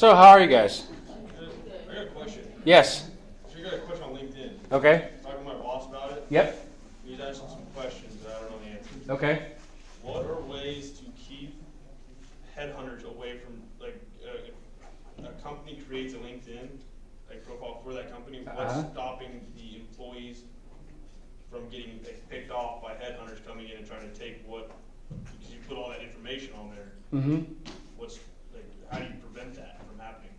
So how are you guys? I got a question. Yes. So you got a question on LinkedIn. Okay. Talking to my boss about it. Yep. He's asking some questions that I don't know the answers. Okay. What are ways to keep headhunters away from, like, a company creates a LinkedIn profile for that company? What's stopping the employees from getting picked off by headhunters coming in and trying to take because you put all that information on there. Mm-hmm. How do you prevent that from happening?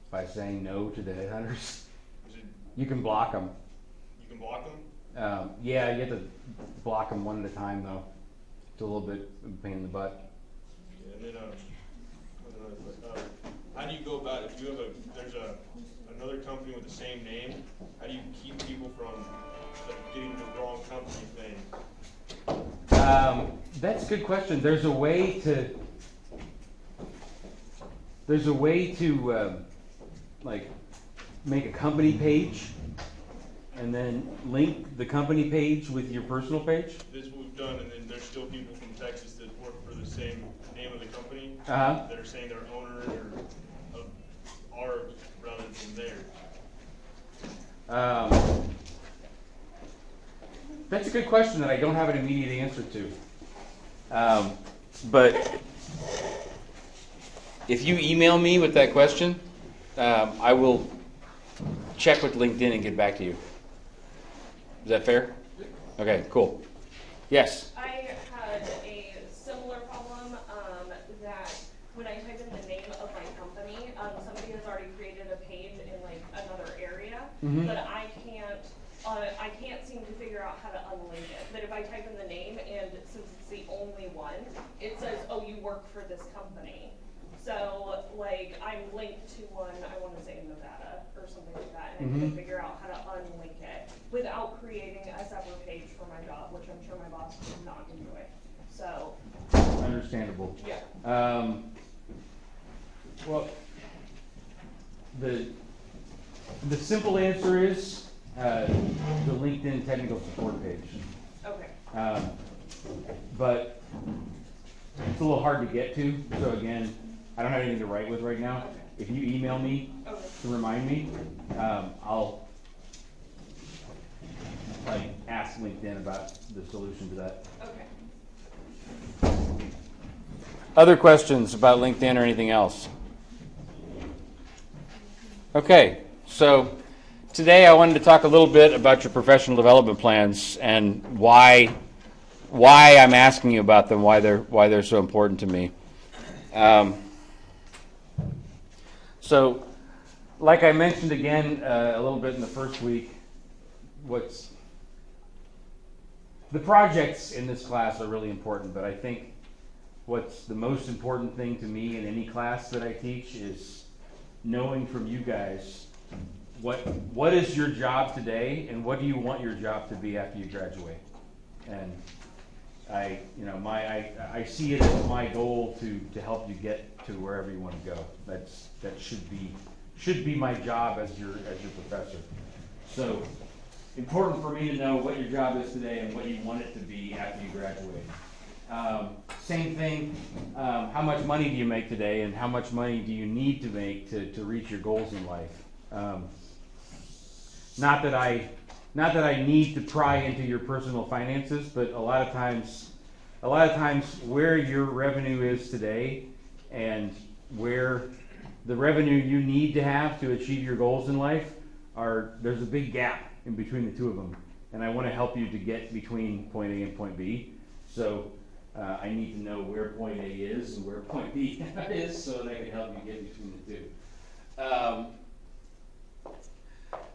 By saying no to the headhunters. You can block them. You can block them? Yeah, you have to block them one at a time, though. It's a little bit of a pain in the butt. Yeah, and then, how do you go about it? If you have there's another company with the same name, how do you keep people from getting the wrong company's name? That's a good question. There's a way to like make a company page and then link the company page with your personal page. This is what we've done, and then there's still people from Texas that work for the same name of the company that are saying they're owner of ours rather than theirs. That's a good question that I don't have an immediate answer to. But if you email me with that question, I will check with LinkedIn and get back to you. Is that fair? Okay, cool. Yes? I had a similar problem that when I type in the name of my company, somebody has already created a page in another area, but I can't seem to figure out how to unlink it. That if I type in the name, and since it's the only one, it says, oh, you work for this company. So, I'm linked to one, I want to say in Nevada or something like that, and I can't figure out how to unlink it without creating a separate page for my job, which I'm sure my boss would not enjoy. So. Understandable. Yeah. Well, the simple answer is the LinkedIn technical support page. Okay. But it's a little hard to get to. So again, I don't have anything to write with right now. Okay. If you email me to remind me, I'll ask LinkedIn about the solution to that. Okay. Other questions about LinkedIn or anything else? Okay, so today I wanted to talk a little bit about your professional development plans and why I'm asking you about them, why they're so important to me. So, like I mentioned again a little bit in the first week, the projects in this class are really important, but I think what's the most important thing to me in any class that I teach is knowing from you guys what is your job today and what do you want your job to be after you graduate. And I see it as my goal to help you get to wherever you want to go. That should be my job as your professor. So important for me to know what your job is today and what you want it to be after you graduate. Same thing, how much money do you make today and how much money do you need to make to reach your goals in life? Not that I need to pry into your personal finances, but a lot of times where your revenue is today and where the revenue you need to have to achieve your goals in life there's a big gap in between the two of them. And I want to help you to get between point A and point B. So I need to know where point A is and where point B is so that I can help you get between the two.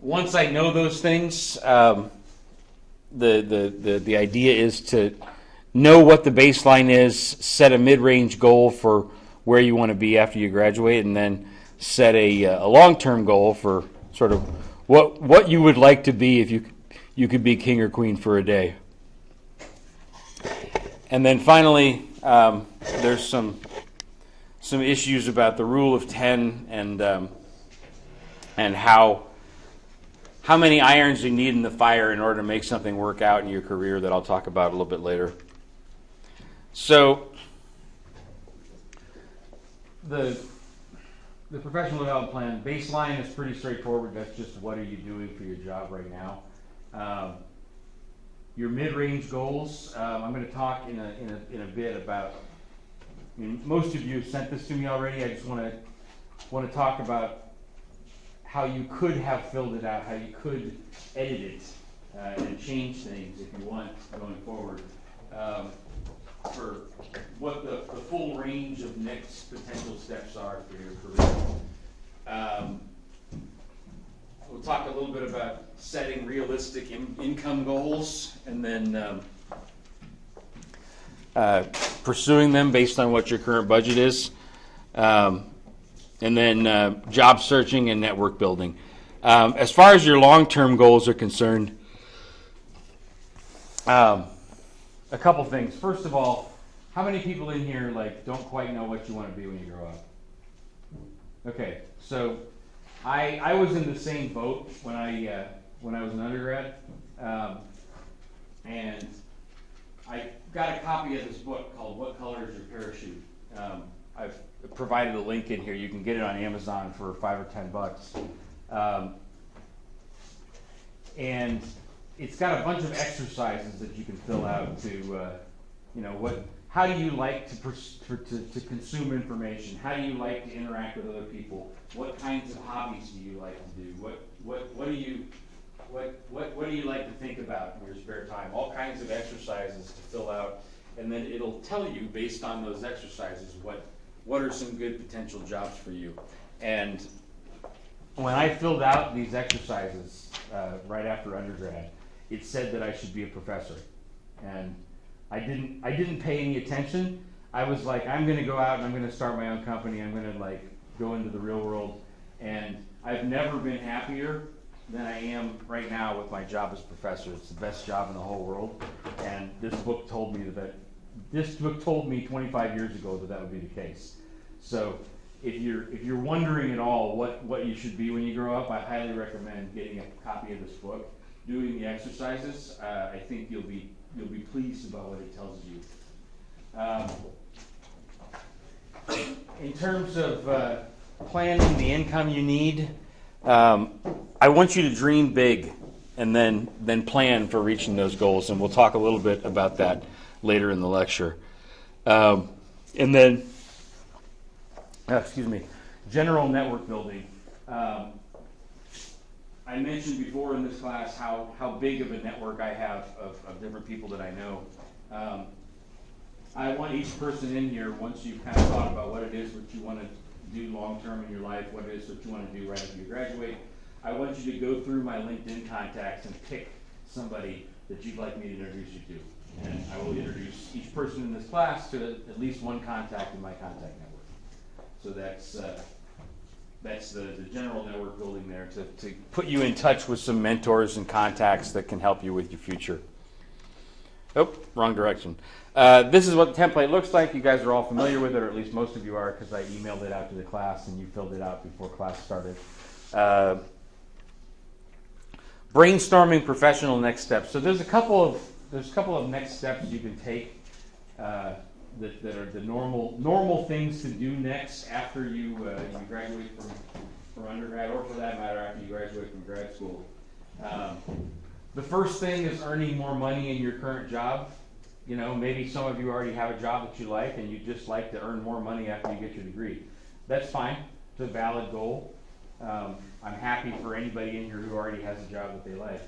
Once I know those things, the idea is to know what the baseline is, set a mid-range goal for where you want to be after you graduate, and then set a long-term goal for sort of what you would like to be if you could be king or queen for a day. And then finally, there's some issues about the rule of 10 and how many irons you need in the fire in order to make something work out in your career that I'll talk about a little bit later. So the professional development plan baseline is pretty straightforward. That's just what are you doing for your job right now. Your mid-range goals, I'm going to talk in a bit about. I mean, most of you have sent this to me already. I just want to talk about how you could have filled it out, how you could edit it and change things if you want going forward. For what the full range of next potential steps are for your career. We'll talk a little bit about setting realistic income goals and then pursuing them based on what your current budget is. And then job searching and network building. As far as your long-term goals are concerned, a couple things. First of all, how many people in here don't quite know what you want to be when you grow up? Okay, so I was in the same boat when I was an undergrad, and I got a copy of this book called "What Color Is Your Parachute?" I've provided a link in here. You can get it on Amazon for $5 or $10. And it's got a bunch of exercises that you can fill out to, how do you like to consume information? How do you like to interact with other people? What kinds of hobbies do you like to do? What do you like to think about in your spare time? All kinds of exercises to fill out, and then it'll tell you based on those exercises what are some good potential jobs for you. And when I filled out these exercises right after undergrad, it said that I should be a professor, and I didn't pay any attention. I was like, I'm going to go out and I'm going to start my own company. I'm going to go into the real world, and I've never been happier than I am right now with my job as professor. It's the best job in the whole world, and this book told me 25 years ago that would be the case. So if you're wondering at all what you should be when you grow up, I highly recommend getting a copy of this book, doing the exercises. I think you'll be pleased about what it tells you. In terms of planning the income you need, I want you to dream big and then plan for reaching those goals, and we'll talk a little bit about that later in the lecture. And then, general network building. I mentioned before in this class how big of a network I have of different people that I know. I want each person in here, once you've kind of thought about what it is what you want to do long term in your life, what it is what you want to do right after you graduate, I want you to go through my LinkedIn contacts and pick somebody that you'd like me to introduce you to. And I will introduce each person in this class to at least one contact in my contact network. So that's the general network building there to put you in touch with some mentors and contacts that can help you with your future. Oh, wrong direction. This is what the template looks like. You guys are all familiar with it, or at least most of you are, because I emailed it out to the class and you filled it out before class started. brainstorming professional next steps. So there's a couple of next steps you can take that are the normal things to do next after you graduate from undergrad, or for that matter after you graduate from grad school. The first thing is earning more money in your current job. You know, maybe some of you already have a job that you like and you just like to earn more money after you get your degree. That's fine. It's a valid goal. I'm happy for anybody in here who already has a job that they like.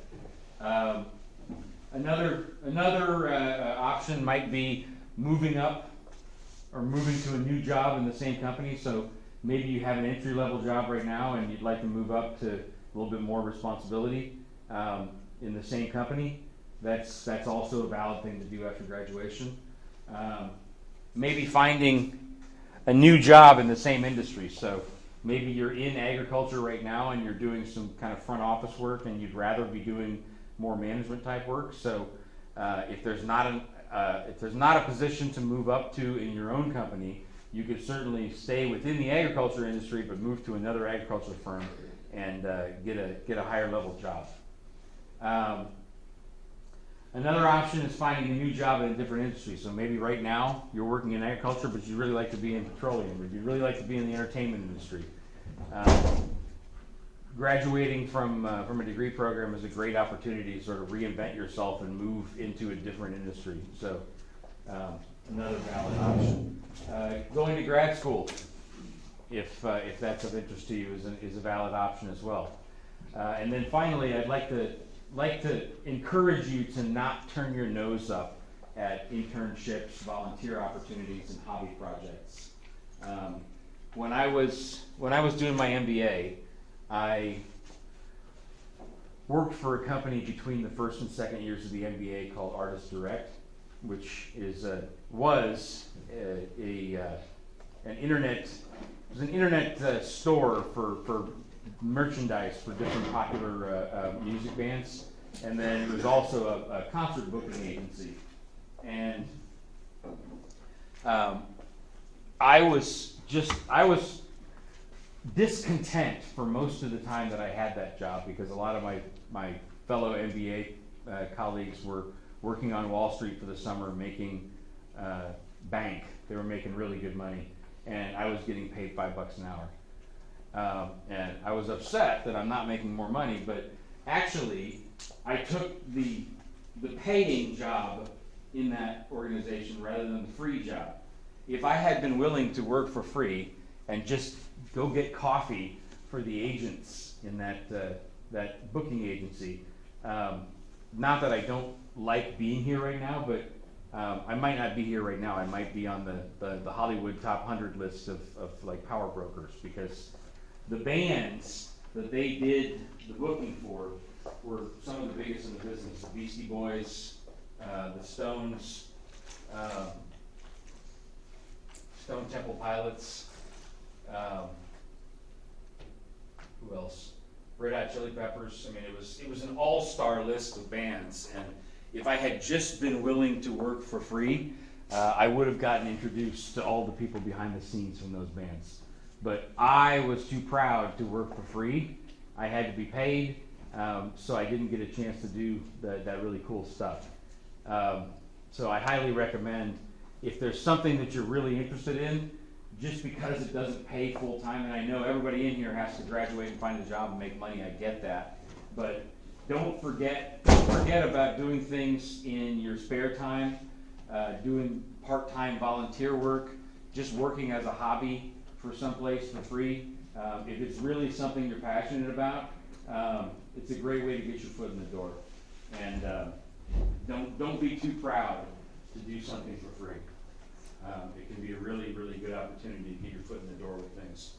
Another option might be moving up or moving to a new job in the same company. So maybe you have an entry-level job right now and you'd like to move up to a little bit more responsibility in the same company. That's also a valid thing to do after graduation. Maybe finding a new job in the same industry. So maybe you're in agriculture right now and you're doing some kind of front office work and you'd rather be doing more management type work. So if there's not a position to move up to in your own company, you could certainly stay within the agriculture industry but move to another agriculture firm and get a higher level job. Another option is finding a new job in a different industry. So maybe right now you're working in agriculture, but you'd really like to be in petroleum, or you'd really like to be in the entertainment industry. Graduating from a degree program is a great opportunity to sort of reinvent yourself and move into a different industry. So another valid option. Going to grad school, if that's of interest to you, is a valid option as well. And then finally, I'd like to encourage you to not turn your nose up at internships, volunteer opportunities, and hobby projects. When I was doing my MBA, I worked for a company between the first and second years of the MBA called Artist Direct, which was an internet store for merchandise for different popular music bands, and then it was also a concert booking agency. And I was discontent for most of the time that I had that job, because a lot of my fellow MBA colleagues were working on Wall Street for the summer making bank. They were making really good money, and I was getting paid $5 an hour. And I was upset that I'm not making more money, but actually I took the paying job in that organization rather than the free job. If I had been willing to work for free and just go get coffee for the agents in that booking agency, not that I don't like being here right now, but I might not be here right now. I might be on the Hollywood top 100 list of like power brokers, because the bands that they did the booking for were some of the biggest in the business. The Beastie Boys, the Stones, Stone Temple Pilots, who else? Red Hot Chili Peppers. I mean, it was an all-star list of bands, and if I had just been willing to work for free, I would have gotten introduced to all the people behind the scenes from those bands. But I was too proud to work for free. I had to be paid, so I didn't get a chance to do that really cool stuff. So I highly recommend, if there's something that you're really interested in, just because it doesn't pay full time, and I know everybody in here has to graduate and find a job and make money, I get that, but don't forget about doing things in your spare time, doing part-time volunteer work, just working as a hobby for someplace for free. If it's really something you're passionate about, it's a great way to get your foot in the door. And don't be too proud to do something for free. It can be a really, really good opportunity to get your foot in the door with things.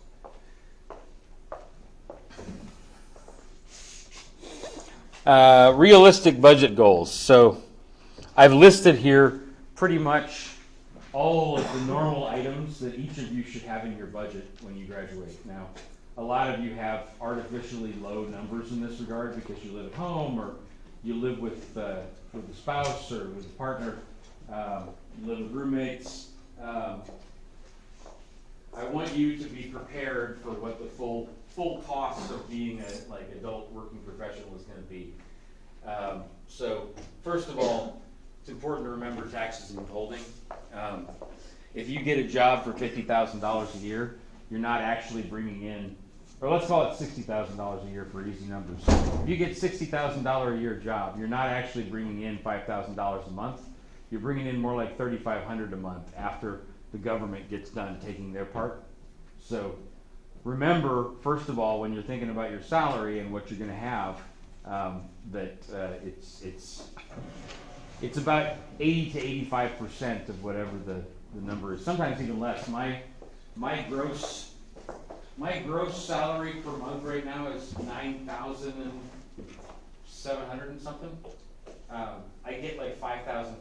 Realistic budget goals. So I've listed here pretty much all of the normal items that each of you should have in your budget when you graduate. Now, a lot of you have artificially low numbers in this regard because you live at home, or you live with a spouse or with a partner, you live with roommates. I want you to be prepared for what the full full costs of being a like adult working professional is going to be. So first of all, it's important to remember taxes and withholding. If you get a job for $50,000 a year, you're not actually bringing in, or let's call it $60,000 a year for easy numbers. If you get $60,000 a year job, you're not actually bringing in $5,000 a month. You're bringing in more like $3,500 a month after the government gets done taking their part. So remember, first of all, when you're thinking about your salary and what you're going to have, that it's about 80 to 85% of whatever the number is. Sometimes even less. My gross salary per month right now is $9,700 and something. I get like $5,500.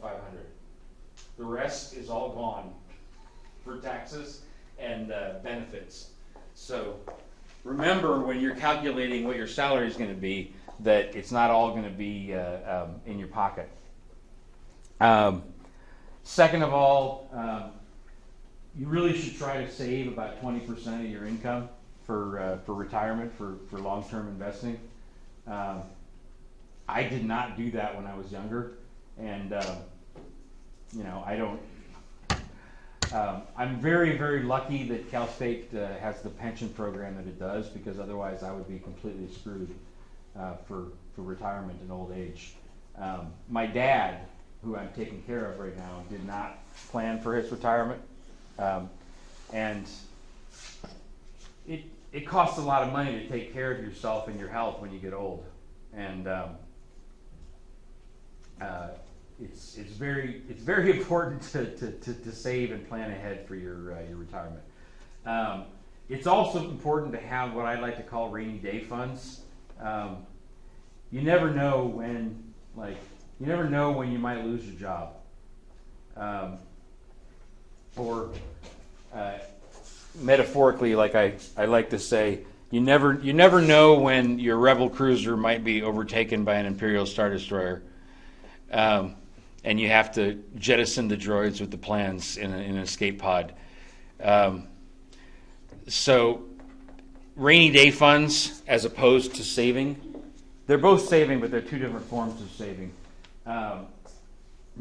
The rest is all gone for taxes and benefits. So remember, when you're calculating what your salary is going to be, that it's not all going to be in your pocket. Second of all, you really should try to save about 20% of your income for retirement, for long-term investing. I did not do that when I was younger, and I don't. I'm very, very lucky that Cal State has the pension program that it does, because otherwise I would be completely screwed for retirement and old age. My dad, who I'm taking care of right now, did not plan for his retirement, and it costs a lot of money to take care of yourself and your health when you get old, and it's very important to save and plan ahead for your retirement. It's also important to have what I like to call rainy day funds. You never know when you might lose your job, or metaphorically, like I like to say, you never know when your Rebel cruiser might be overtaken by an Imperial Star Destroyer. And you have to jettison the droids with the plans in an escape pod. So rainy day funds, as opposed to saving, they're both saving, but they're two different forms of saving.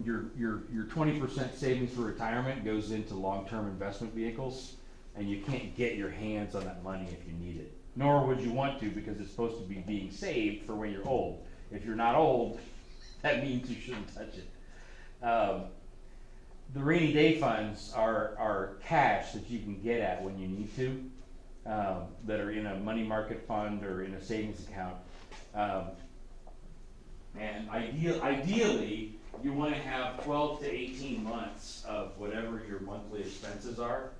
Your 20% savings for retirement goes into long-term investment vehicles, and you can't get your hands on that money if you need it. Nor would you want to, because it's supposed to be being saved for when you're old. If you're not old, that means you shouldn't touch it. The rainy day funds are cash that you can get at when you need to, that are in a money market fund or in a savings account. And ideally, you want to have 12 to 18 months of whatever your monthly expenses are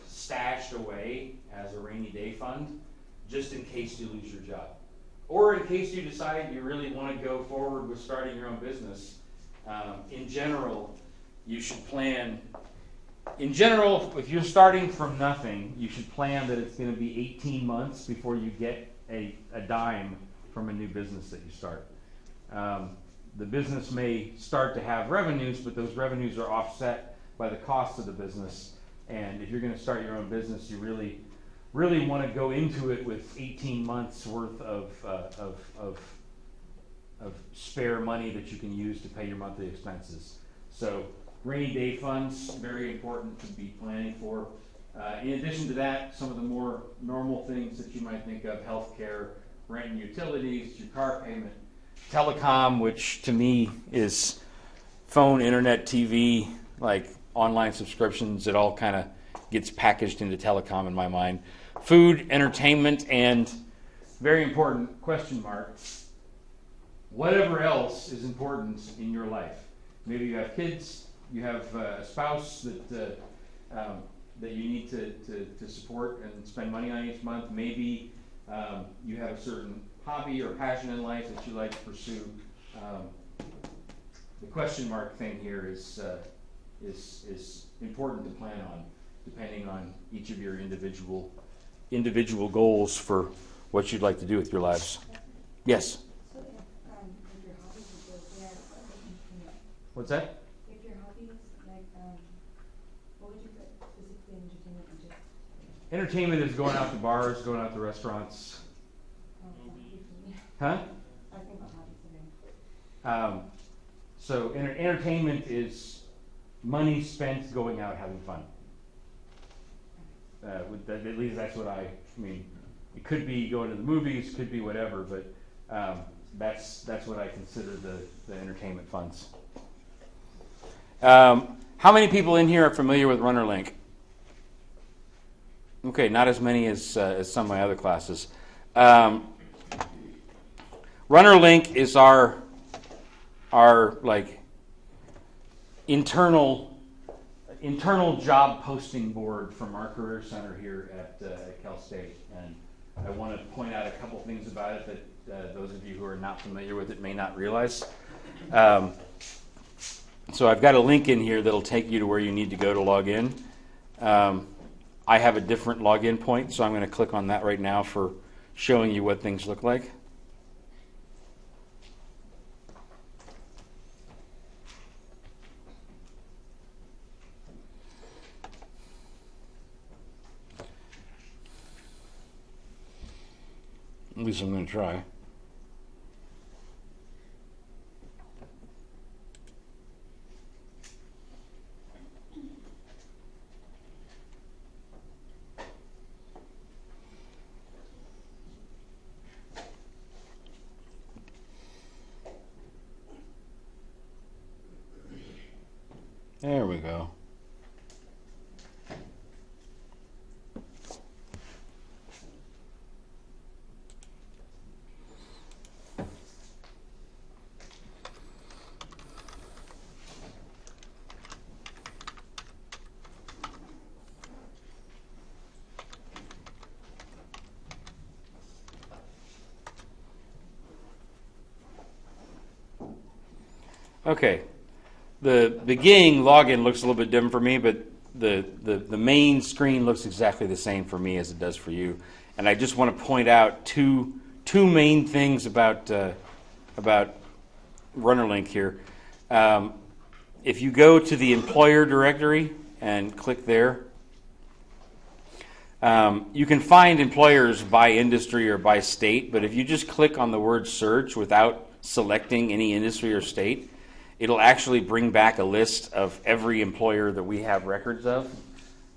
stashed away as a rainy day fund, just in case you lose your job. Or in case you decide you really want to go forward with starting your own business. In general, you should plan. In general, if you're starting from nothing, you should plan that it's going to be 18 months before you get a dime from a new business that you start. The business may start to have revenues, but those revenues are offset by the cost of the business. And if you're going to start your own business, you really want to go into it with 18 months worth of spare money that you can use to pay your monthly expenses. So rainy day funds, very important to be planning for. In addition to that, some of the more normal things that you might think of: healthcare, rent and utilities, your car payment, telecom, which to me is phone, internet, TV, like online subscriptions. It all kind of gets packaged into telecom in my mind. Food, entertainment, and very important question mark, whatever else is important in your life. Maybe you have kids, you have a spouse that you need to support and spend money on each month. Maybe you have a certain hobby or passion in life that you like to pursue. The question mark thing here is important to plan on, depending on each of your individual goals for what you'd like to do with your lives. Yes? So if your hobbies are good, What's that? if your hobbies, like, what would you put specifically in entertainment and just? Entertainment is going out to bars, going out to restaurants. Huh? I think about hobbies today. So entertainment is money spent going out having fun. At least that's what I mean. It could be going to the movies, could be whatever, but that's what I consider the entertainment funds. How many people in here are familiar with RunnerLink? Okay, not as many as some of my other classes. RunnerLink is our like internal job posting board from our career center here at Cal State, and I want to point out a couple things about it that those of you who are not familiar with it may not realize. So I've got a link in here that'll take you to where you need to go to log in. I have a different login point, so I'm going to click on that right now for showing you what things look like. At least I'm going to try. There we go. Okay. The beginning login looks a little bit different for me, but the main screen looks exactly the same for me as it does for you. And I just want to point out two main things about RunnerLink here. If you go to the employer directory and click there, you can find employers by industry or by state, but if you just click on the word search without selecting any industry or state, it'll actually bring back a list of every employer that we have records of.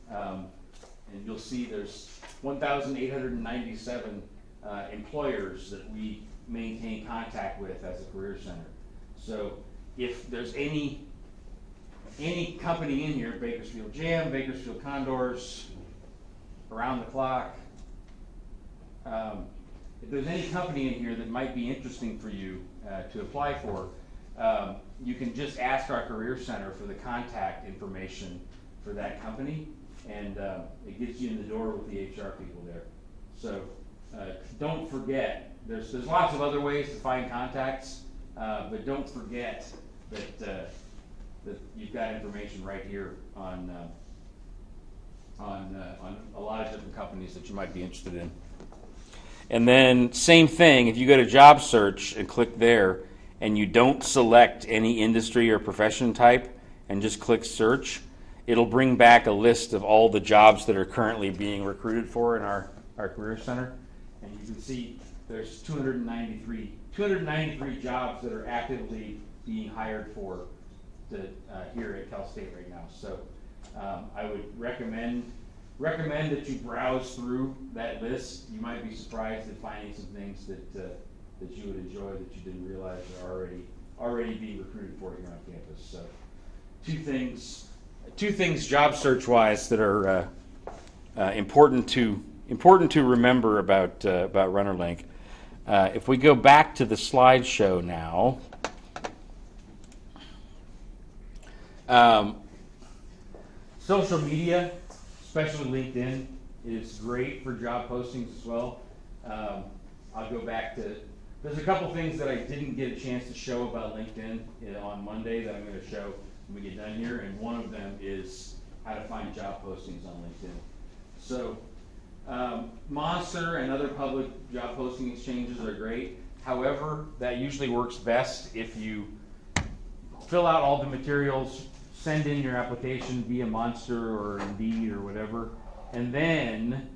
And you'll see there's 1,897 employers that we maintain contact with as a career center. So if there's any company in here, Bakersfield Jam, Bakersfield Condors, Around the Clock, if there's any company in here that might be interesting for you to apply for, you can just ask our career center for the contact information for that company, and it gets you in the door with the HR people there. So don't forget, there's lots of other ways to find contacts, but don't forget that you've got information right here on a lot of different companies that you might be interested in. And then same thing, if you go to job search and click there, and you don't select any industry or profession type and just click search, it'll bring back a list of all the jobs that are currently being recruited for in our career center. And you can see there's 293 jobs that are actively being hired for here at Cal State right now. So I would recommend that you browse through that list. You might be surprised at finding some things that you would enjoy that you didn't realize are already being recruited for here on campus. So two things job search wise that are important to remember about RunnerLink. If we go back to the slideshow now, social media, especially LinkedIn, is great for job postings as well. I'll go back to, there's a couple things that I didn't get a chance to show about LinkedIn on Monday that I'm going to show when we get done here, and one of them is how to find job postings on LinkedIn. So Monster and other public job posting exchanges are great. However, that usually works best if you fill out all the materials, send in your application via Monster or Indeed or whatever, and then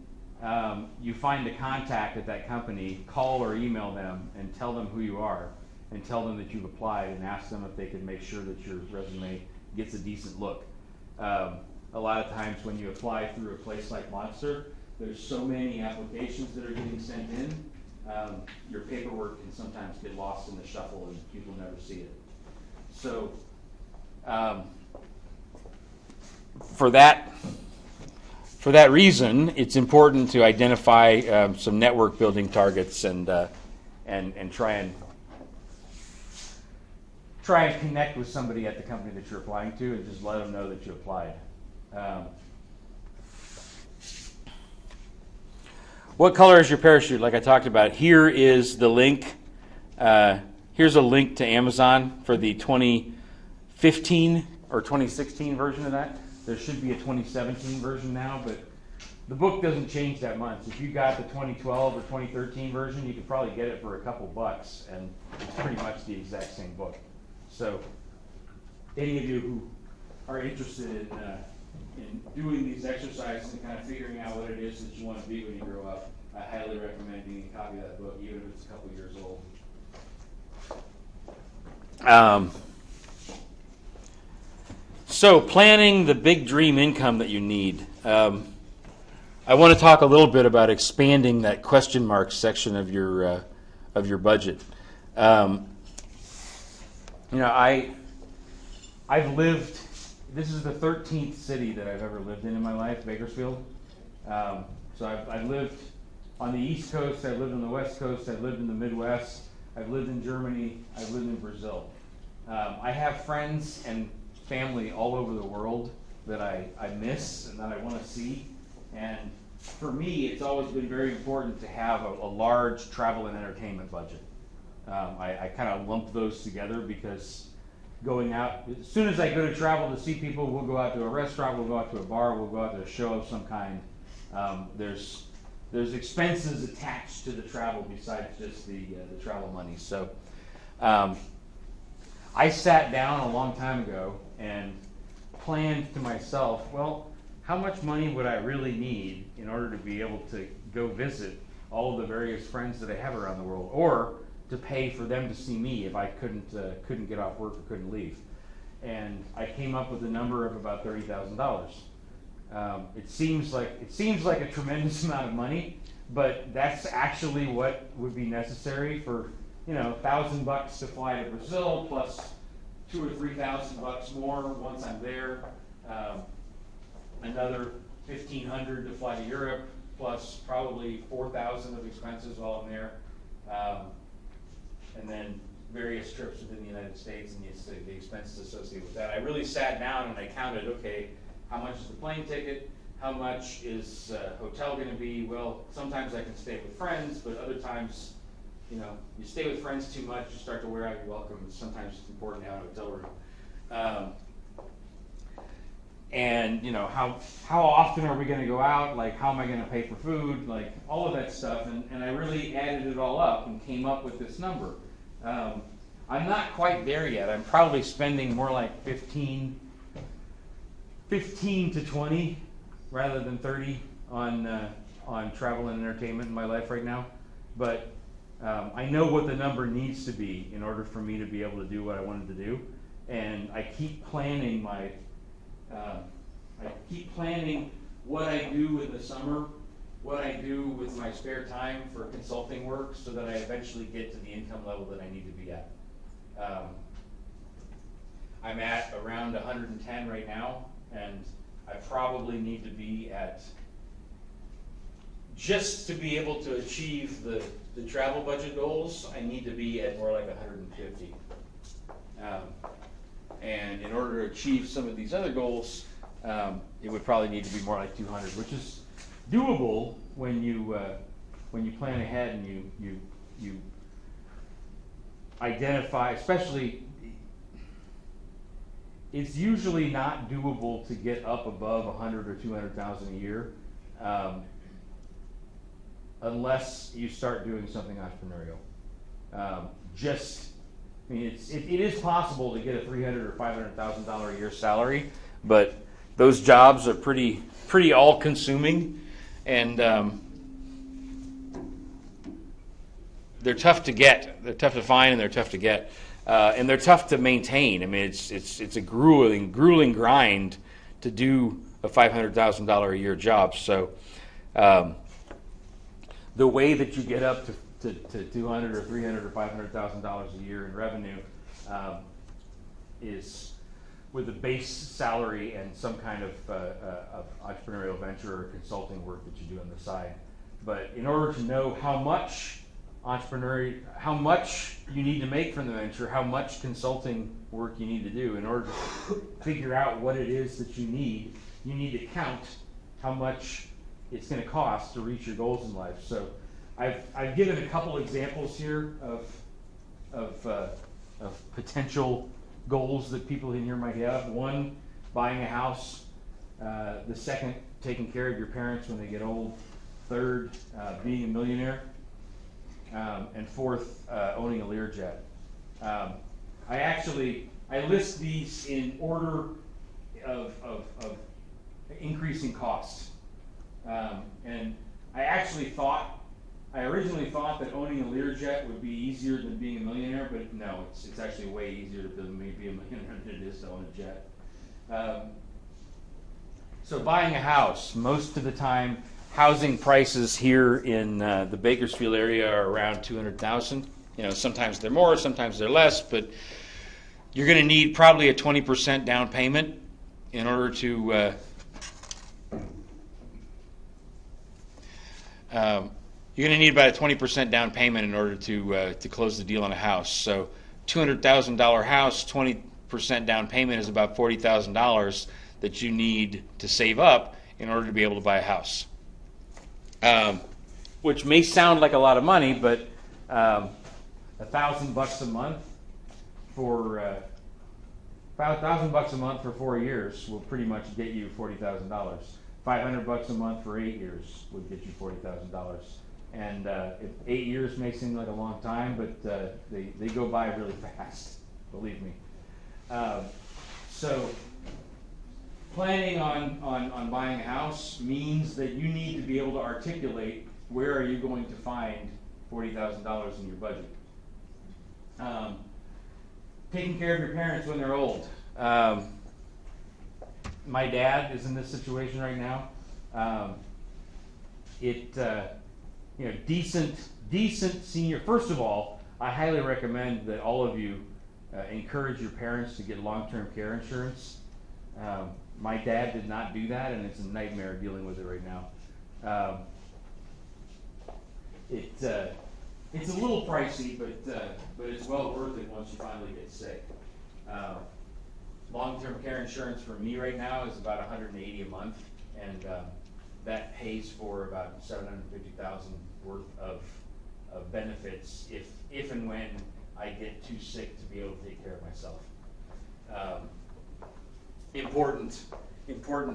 you find a contact at that company, call or email them, and tell them who you are, and tell them that you've applied, and ask them if they can make sure that your resume gets a decent look. A lot of times when you apply through a place like Monster, there's so many applications that are getting sent in, your paperwork can sometimes get lost in the shuffle and people never see it. So for that reason, it's important to identify some network building targets and try and connect with somebody at the company that you're applying to, and just let them know that you applied. What color is your parachute? Like I talked about, here is the link. Here's a link to Amazon for the 2015 or 2016 version of that. There should be a 2017 version now, but the book doesn't change that much. If you got the 2012 or 2013 version, you could probably get it for a couple bucks, and it's pretty much the exact same book. So any of you who are interested in doing these exercises and kind of figuring out what it is that you want to be when you grow up, I highly recommend getting a copy of that book, even if it's a couple years old. So planning the big dream income that you need. I want to talk a little bit about expanding that question mark section of your budget. I've lived. This is the 13th city that I've ever lived in my life, Bakersfield. So I've lived on the East Coast. I've lived on the West Coast. I've lived in the Midwest. I've lived in Germany. I've lived in Brazil. I have friends and family all over the world that I miss and that I want to see. And for me, it's always been very important to have a large travel and entertainment budget. I kind of lump those together because going out, as soon as I go to travel to see people, we'll go out to a restaurant, we'll go out to a bar, we'll go out to a show of some kind. There's expenses attached to the travel besides just the travel money. So I sat down a long time ago and planned to myself, well, how much money would I really need in order to be able to go visit all of the various friends that I have around the world, or to pay for them to see me if I couldn't get off work or couldn't leave. And I came up with a number of about $30,000. It seems like a tremendous amount of money, but that's actually what would be necessary for $1,000 to fly to Brazil, plus $2,000 or $3,000 more once I'm there. Another $1,500 to fly to Europe, plus probably $4,000 of expenses while I'm there. And then various trips within the United States and the expenses associated with that. I really sat down and I counted, okay, how much is the plane ticket? How much is hotel going to be? Well, sometimes I can stay with friends, but other times, you stay with friends too much, you start to wear out your welcome. Sometimes it's important to have a hotel room. And how often are we going to go out? Like, how am I going to pay for food? Like, all of that stuff. And I really added it all up and came up with this number. I'm not quite there yet. I'm probably spending more like 15 to 20 rather than 30 on travel and entertainment in my life right now. But I know what the number needs to be in order for me to be able to do what I wanted to do. And I keep planning what I do in the summer, what I do with my spare time for consulting work, so that I eventually get to the income level that I need to be at. I'm at around 110 right now, and I probably need to be at, just to be able to achieve the travel budget goals, I need to be at more like 150. And in order to achieve some of these other goals, it would probably need to be more like 200, which is doable when you plan ahead and you identify. Especially, it's usually not doable to get up above 100 or 200,000 a year, unless you start doing something entrepreneurial. It is possible to get a $300,000 or $500,000 a year salary, but those jobs are pretty all-consuming, and they're tough to get. They're tough to find, and they're tough to get, and they're tough to maintain. I mean, it's a grueling grind to do a $500,000 a year job. So the way that you get up to $200 or $300 or $500,000 a year in revenue is with a base salary and some kind of entrepreneurial venture or consulting work that you do on the side. But in order to know how much you need to make from the venture, how much consulting work you need to do, in order to figure out what it is that you need to count how much it's going to cost to reach your goals in life. So I've given a couple examples here of potential goals that people in here might have. One, buying a house. The second, taking care of your parents when they get old. Third, being a millionaire. And fourth, owning a Learjet. I list these in order of increasing costs. And I originally thought that owning a Learjet would be easier than being a millionaire, but no, it's actually way easier to be a millionaire than it is to own a jet. So buying a house, most of the time, housing prices here in the Bakersfield area are around $200,000. You know, sometimes they're more, sometimes they're less, but you're going to need probably a 20% down payment in order to you're going to need about a 20% down payment in order to close the deal on a house. So $200,000 house, 20% down payment is about $40,000 that you need to save up in order to be able to buy a house. Which may sound like a lot of money, but $1,000 a month for about $1,000 a month for 4 years will pretty much get you $40,000. $500 a month for 8 years would get you $40,000. And 8 years may seem like a long time, but they go by really fast, believe me. So planning on buying a house means that you need to be able to articulate where are you going to find $40,000 in your budget. Taking care of your parents when they're old. My dad is in this situation right now. Decent senior. First of all, I highly recommend that all of you encourage your parents to get long-term care insurance. My dad did not do that, and it's a nightmare dealing with it right now. It's a little pricey, but it's well worth it once you finally get sick. Long-term care insurance for me right now is about $180 a month, and that pays for about $750,000 worth of benefits if and when I get too sick to be able to take care of myself. Important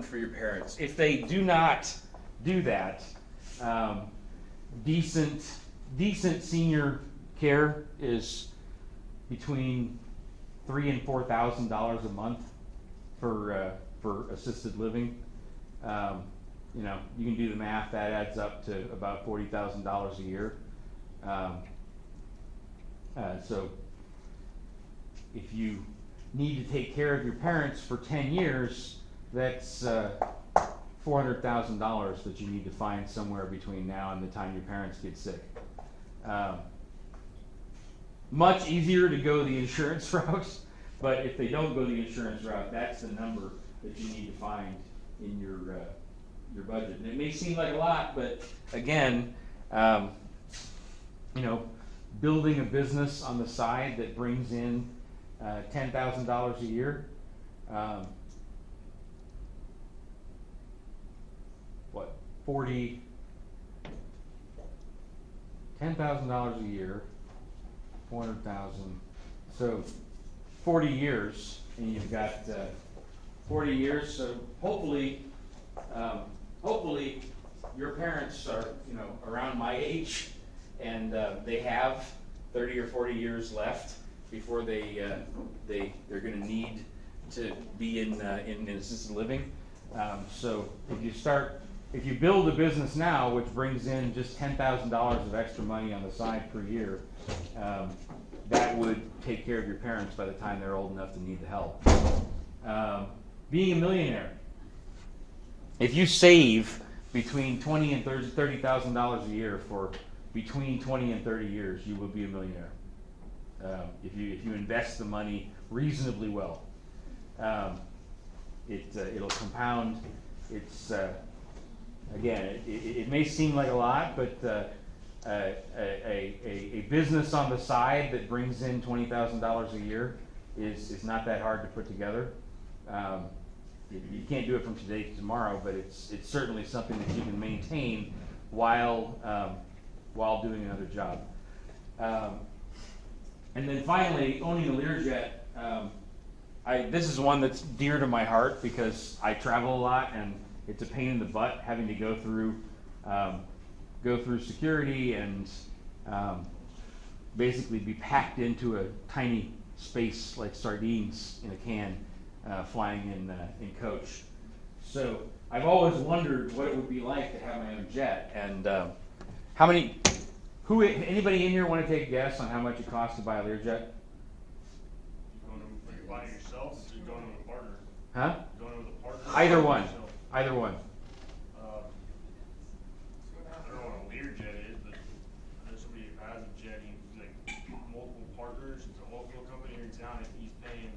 for your parents. If they do not do that, decent senior care is between $3,000 and $4,000 a month for assisted living. You know, you can do the math. That adds up to about $40,000 a year. So if you need to take care of your parents for 10 years, that's $400,000 that you need to find somewhere between now and the time your parents get sick. Much easier to go the insurance route, but if they don't go the insurance route, that's the number that you need to find in your budget. And it may seem like a lot, but again, building a business on the side that brings in $10,000 a year, $10,000 a year, 400,000. So 40 years, and you've got 40 years. So hopefully your parents are around my age, and they have 30 or 40 years left before they're going to need to be in assisted living. So if you build a business now, which brings in just $10,000 of extra money on the side per year, that would take care of your parents by the time they're old enough to need the help. Being a millionaire. If you save between $20,000 and $30,000 a year for between 20 and 30 years, you will be a millionaire. If you invest the money reasonably well, it'll compound. It's again, it may seem like a lot, but a business on the side that brings in $20,000 a year is not that hard to put together. You can't do it from today to tomorrow, but it's certainly something that you can maintain while doing another job. And then finally, owning a Learjet. This is one that's dear to my heart because I travel a lot, and it's a pain in the butt having to go through security and basically be packed into a tiny space like sardines in a can, flying in coach. So I've always wondered what it would be like to have my own jet. And anybody in here want to take a guess on how much it costs to buy a Learjet? Are you buying it yourself, or are you going with a partner? Huh? Going with a partner? Either one. Yourself? Either one. I don't know what a Learjet is, but I know somebody who has a jet. He's like multiple partners. It's a local company here in town, and he's paying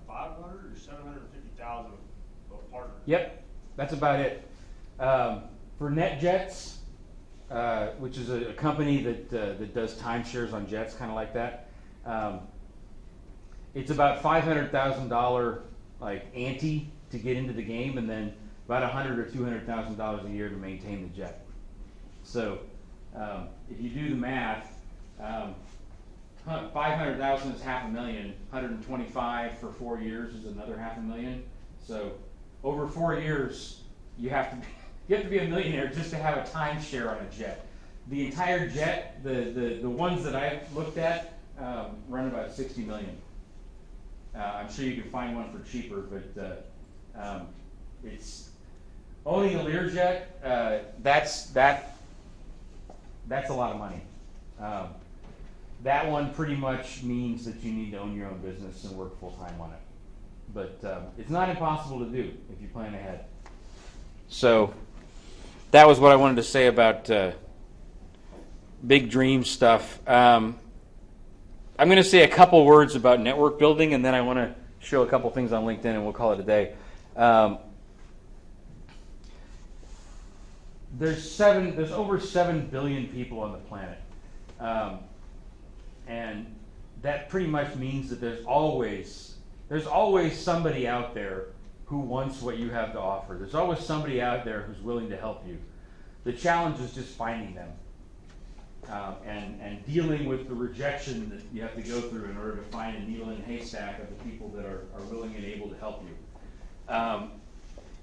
$500,000 or $750,000 a partner. Yep, that's about it. For NetJets, which is a company that does timeshares on jets, kind of like that, it's about $500,000 like ante to get into the game, and then about $100,000 or $200,000 a year to maintain the jet. So if you do the math, 500,000 is $500,000. 125 for 4 years is another $500,000. So over 4 years, you have to be a millionaire just to have a timeshare on a jet. The entire jet, the ones that I've looked at, run about $60 million. I'm sure you can find one for cheaper, but it's owning a Learjet. That's a lot of money. That one pretty much means that you need to own your own business and work full time on it. But it's not impossible to do if you plan ahead. So that was what I wanted to say about big dream stuff. I'm going to say a couple words about network building, and then I want to show a couple things on LinkedIn, and we'll call it a day. There's over 7 billion people on the planet. And that pretty much means that there's always somebody out there who wants what you have to offer. There's always somebody out there who's willing to help you. The challenge is just finding them and dealing with the rejection that you have to go through in order to find a needle in a haystack of the people that are willing and able to help you.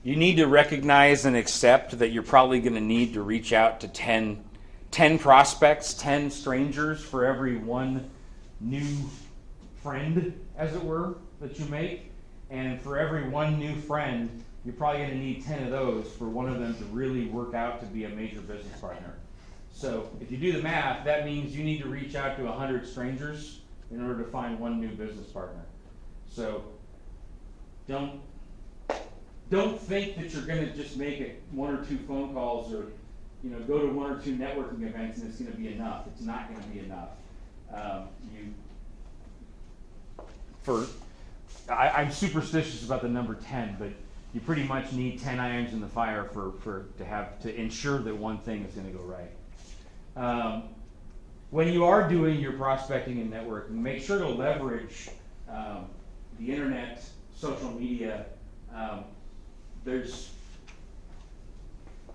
You need to recognize and accept that you're probably going to need to reach out to 10 prospects, 10 strangers for every one new friend, as it were, that you make. And for every one new friend, you're probably going to need 10 of those for one of them to really work out to be a major business partner. So if you do the math, that means you need to reach out to 100 strangers in order to find one new business partner. So don't think that you're going to just make 1 or 2 phone calls or go to 1 or 2 networking events and it's going to be enough. It's not going to be enough. I'm superstitious about the number 10, but you pretty much need 10 irons in the fire to ensure that one thing is going to go right. When you are doing your prospecting and networking, make sure to leverage the internet, social media.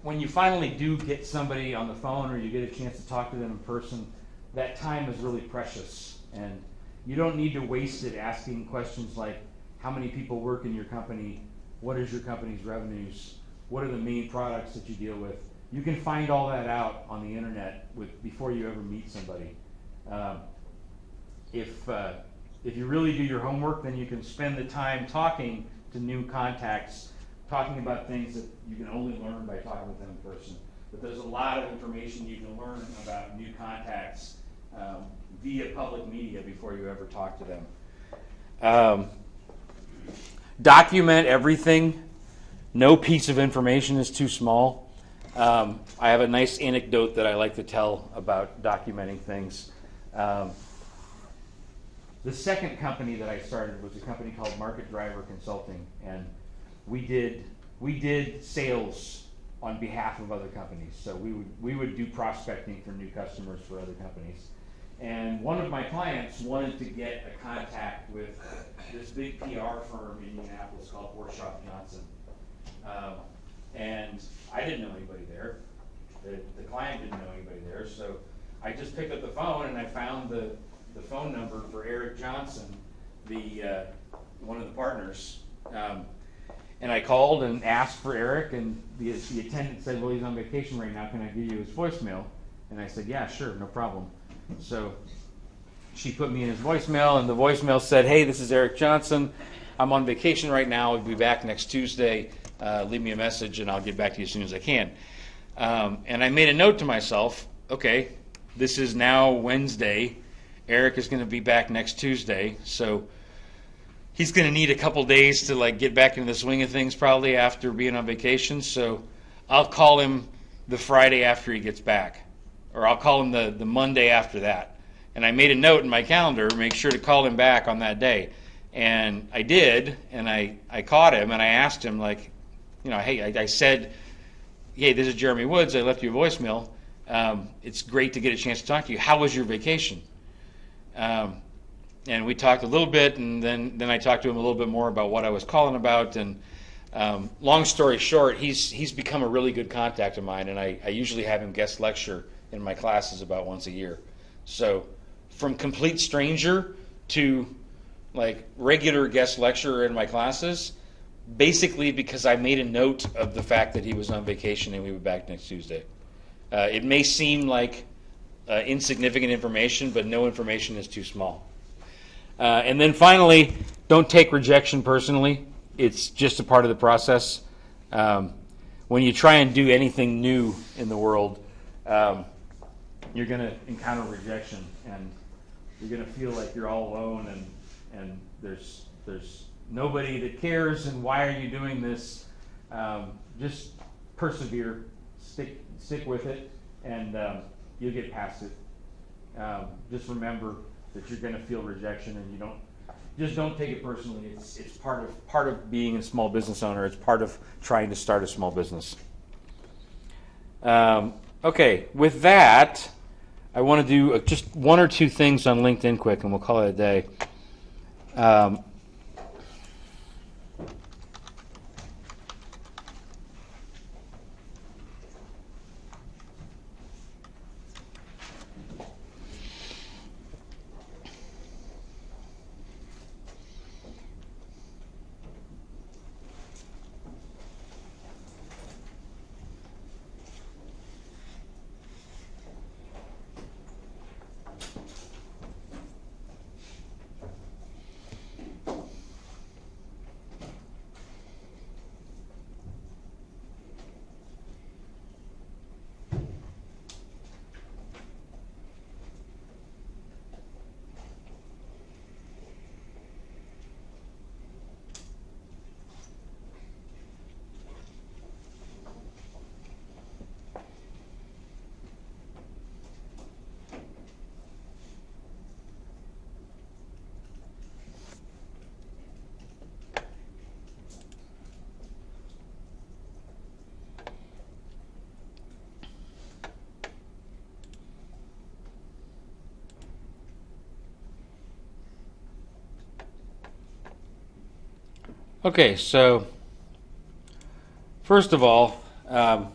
When you finally do get somebody on the phone or you get a chance to talk to them in person, that time is really precious. And you don't need to waste it asking questions like, how many people work in your company? What is your company's revenues? What are the main products that you deal with? You can find all that out on the internet before you ever meet somebody. if you really do your homework, then you can spend the time talking to new contacts, talking about things that you can only learn by talking with them in person. But there's a lot of information you can learn about new contacts via public media before you ever talk to them. Document everything. No piece of information is too small. I have a nice anecdote that I like to tell about documenting things. The second company that I started was a company called Market Driver Consulting, and we did sales on behalf of other companies. So we would do prospecting for new customers for other companies. And one of my clients wanted to get a contact with this big PR firm in Indianapolis called Borshoff Johnson. And I didn't know anybody there. The client didn't know anybody there. So I just picked up the phone and I found the phone number for Eric Johnson, one of the partners. And I called and asked for Eric, and the attendant said, well, he's on vacation right now. Can I give you his voicemail? And I said, yeah, sure, no problem. So she put me in his voicemail, and the voicemail said, hey, this is Eric Johnson. I'm on vacation right now. I'll be back next Tuesday. Leave me a message, and I'll get back to you as soon as I can. And I made a note to myself, okay, this is now Wednesday. Eric is going to be back next Tuesday, so he's going to need a couple days to get back into the swing of things probably after being on vacation. So I'll call him the Friday after he gets back, or I'll call him the Monday after that. And I made a note in my calendar, make sure to call him back on that day. And I did, and I caught him, and I asked him, hey, I said, hey, this is Jeremy Woods. I left you a voicemail. It's great to get a chance to talk to you. How was your vacation? And we talked a little bit, and then I talked to him a little bit more about what I was calling about. And long story short, he's become a really good contact of mine, and I usually have him guest lecture in my classes about once a year. So from complete stranger to regular guest lecturer in my classes, basically because I made a note of the fact that he was on vacation and we were back next Tuesday. It may seem like insignificant information, but no information is too small. And then finally, don't take rejection personally. It's just a part of the process. When you try and do anything new in the world, you're going to encounter rejection, and you're going to feel like you're all alone, and there's nobody that cares, and why are you doing this? Just persevere, stick with it, and you'll get past it. Just remember that you're going to feel rejection, and don't take it personally. It's part of being a small business owner. It's part of trying to start a small business. Okay, with that, I want to do just one or two things on LinkedIn quick, and we'll call it a day. Okay, so first of all, I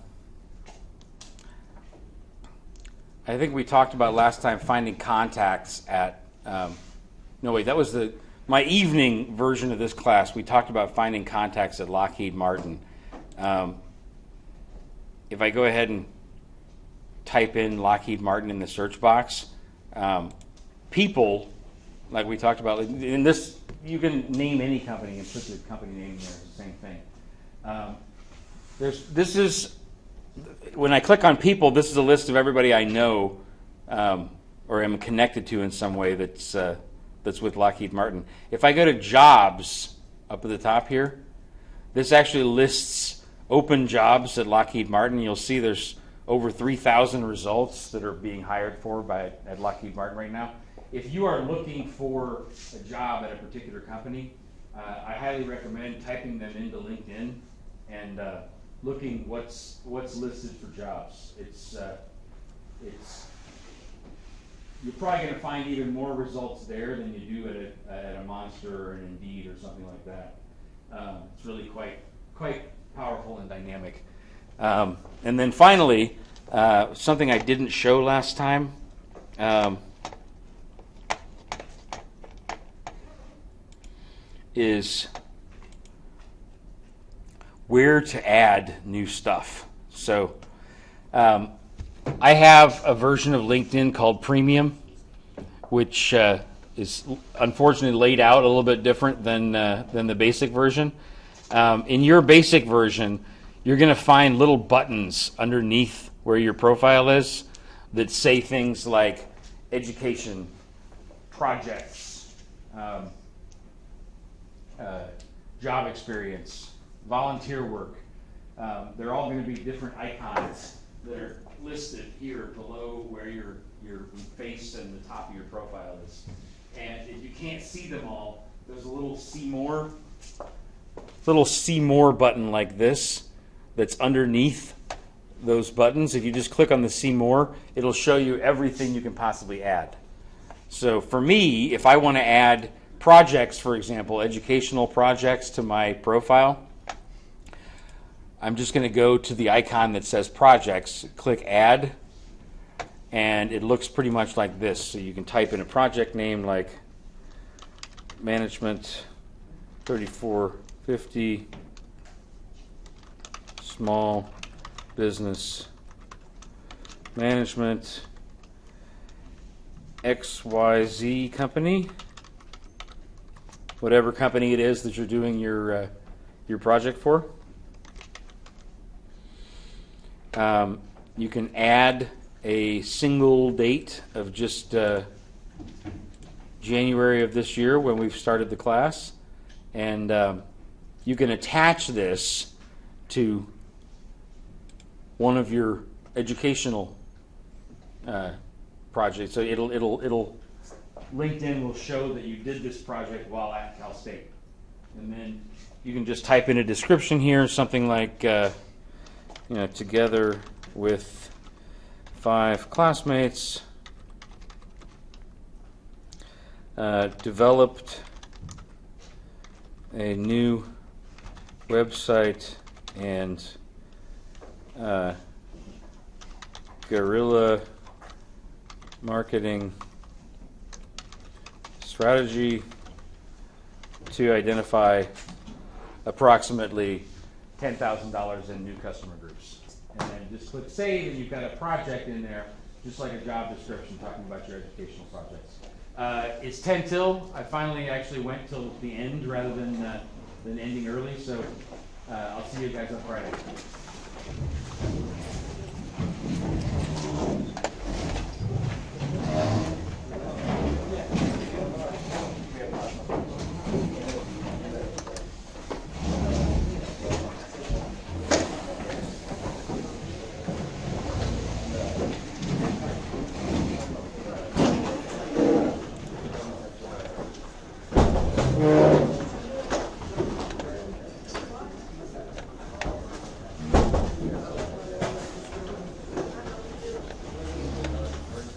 think we talked about last time finding contacts at. No, wait, that was my evening version of this class. We talked about finding contacts at Lockheed Martin. If I go ahead and type in Lockheed Martin in the search box, people like we talked about. In this, you can name any company and put the company name there. It's the same thing. This is, when I click on people, this is a list of everybody I know or am connected to in some way that's with Lockheed Martin. If I go to jobs up at the top here, this actually lists open jobs at Lockheed Martin. You'll see there's over 3,000 results that are being hired for at Lockheed Martin right now. If you are looking for a job at a particular company, I highly recommend typing them into LinkedIn and looking what's listed for jobs. It's you're probably going to find even more results there than you do at a Monster or an Indeed or something like that. It's really quite powerful and dynamic. And then finally, something I didn't show last time. Is where to add new stuff. So I have a version of LinkedIn called Premium, which is unfortunately laid out a little bit different than the basic version. In your basic version, you're going to find little buttons underneath where your profile is that say things like education, projects, job experience, volunteer work. They're all going to be different icons that are listed here below where your face and the top of your profile is. And if you can't see them all, there's a little see more button like this that's underneath those buttons. If you just click on the see more, it'll show you everything you can possibly add. So for me, if I want to add projects, for example, educational projects to my profile, I'm just going to go to the icon that says projects, click add, and it looks pretty much like this. So you can type in a project name like Management 3450 Small Business Management XYZ Company. Whatever company it is that you're doing your project for. You can add a single date of just January of this year when we've started the class, and you can attach this to one of your educational projects. So it'll LinkedIn will show that you did this project while at Cal State. And then you can just type in a description here, something like, together with 5 classmates, developed a new website and guerrilla marketing strategy to identify approximately $10,000 in new customer groups. And then just click save, and you've got a project in there, just like a job description talking about your educational projects. It's 10 till. I finally actually went till the end rather than ending early, so I'll see you guys on Friday.